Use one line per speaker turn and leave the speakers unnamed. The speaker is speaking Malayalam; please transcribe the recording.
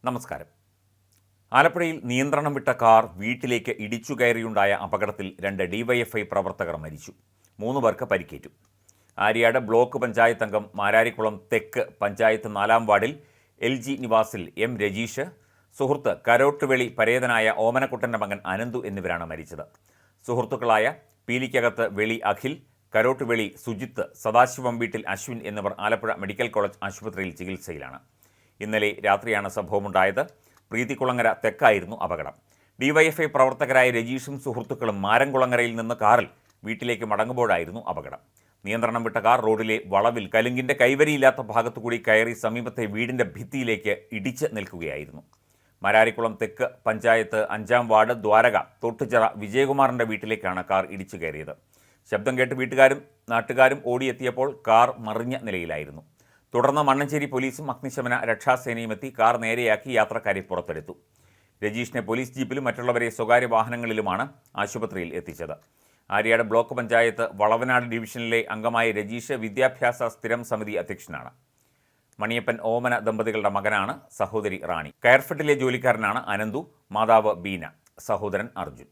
നമസ്കാരം. ആലപ്പുഴയിൽ നിയന്ത്രണം വിട്ട കാർ വീട്ടിലേക്ക് ഇടിച്ചു കയറിയുണ്ടായ അപകടത്തിൽ 2 ഡിവൈഎഫ്ഐ പ്രവർത്തകർ മരിച്ചു. 3 പേർക്ക് പരിക്കേറ്റു. ആര്യാട് ബ്ലോക്ക് പഞ്ചായത്ത് അംഗം മാരാരിക്കുളം തെക്ക് പഞ്ചായത്ത് 4-ാം വാർഡിൽ LG നിവാസിൽ M രജീഷ്, സുഹൃത്ത് കരോട്ടുവെളി പരേതനായ ഓമനക്കുട്ടൻ്റെ മകൻ അനന്തു എന്നിവരാണ് മരിച്ചത്. സുഹൃത്തുക്കളായ പീലിക്കകത്ത് വെളി അഖിൽ, കരോട്ടുവെളി സുജിത്ത്, സദാശിവം വീട്ടിൽ അശ്വിൻ എന്നിവർ ആലപ്പുഴ മെഡിക്കൽ കോളേജ് ആശുപത്രിയിൽ ചികിത്സയിലാണ്. ഇന്നലെ രാത്രിയാണ് സംഭവമുണ്ടായത്. പ്രീതികുളങ്ങര തെക്കായിരുന്നു അപകടം. ഡിവൈഎഫ്ഐ പ്രവർത്തകരായ രജീഷും സുഹൃത്തുക്കളും മാരംകുളങ്ങരയിൽ നിന്ന് കാറിൽ വീട്ടിലേക്ക് മടങ്ങുമ്പോഴായിരുന്നു അപകടം. നിയന്ത്രണം വിട്ട കാർ റോഡിലെ വളവിൽ കലുങ്കിൻ്റെ കൈവരിയില്ലാത്ത ഭാഗത്തുകൂടി കയറി സമീപത്തെ വീടിൻ്റെ ഭിത്തിയിലേക്ക് ഇടിച്ച് നിൽക്കുകയായിരുന്നു. മാരാരിക്കുളം തെക്ക് പഞ്ചായത്ത് 5-ാം വാർഡ് ദ്വാരക തൊട്ടുചിറ വിജയകുമാറിൻ്റെ വീട്ടിലേക്കാണ് കാർ ഇടിച്ചു കയറിയത്. ശബ്ദം കേട്ട് വീട്ടുകാരും നാട്ടുകാരും ഓടിയെത്തിയപ്പോൾ കാർ മറിഞ്ഞ നിലയിലായിരുന്നു. തുടർന്ന് മണ്ണഞ്ചേരി പോലീസും അഗ്നിശമന രക്ഷാസേനയും എത്തി കാർ നേരെയാക്കി യാത്രക്കാരെ പുറത്തെടുത്തു. രജീഷിനെ പോലീസ് ജീപ്പിലും മറ്റുള്ളവരെ സ്വകാര്യ വാഹനങ്ങളിലുമാണ് ആശുപത്രിയിൽ എത്തിച്ചത്. ആര്യാട് ബ്ലോക്ക് പഞ്ചായത്ത് വളവനാട് ഡിവിഷനിലെ അംഗമായ രജീഷ് വിദ്യാഭ്യാസ സ്ഥിരം സമിതി അധ്യക്ഷനാണ്. മണിയപ്പൻ ഓമന ദമ്പതികളുടെ മകനാണ്. സഹോദരി റാണി. കയർഫെഡിലെ ജോലിക്കാരനാണ് അനന്തു. മാതാവ് ബീന. സഹോദരൻ അർജുൻ.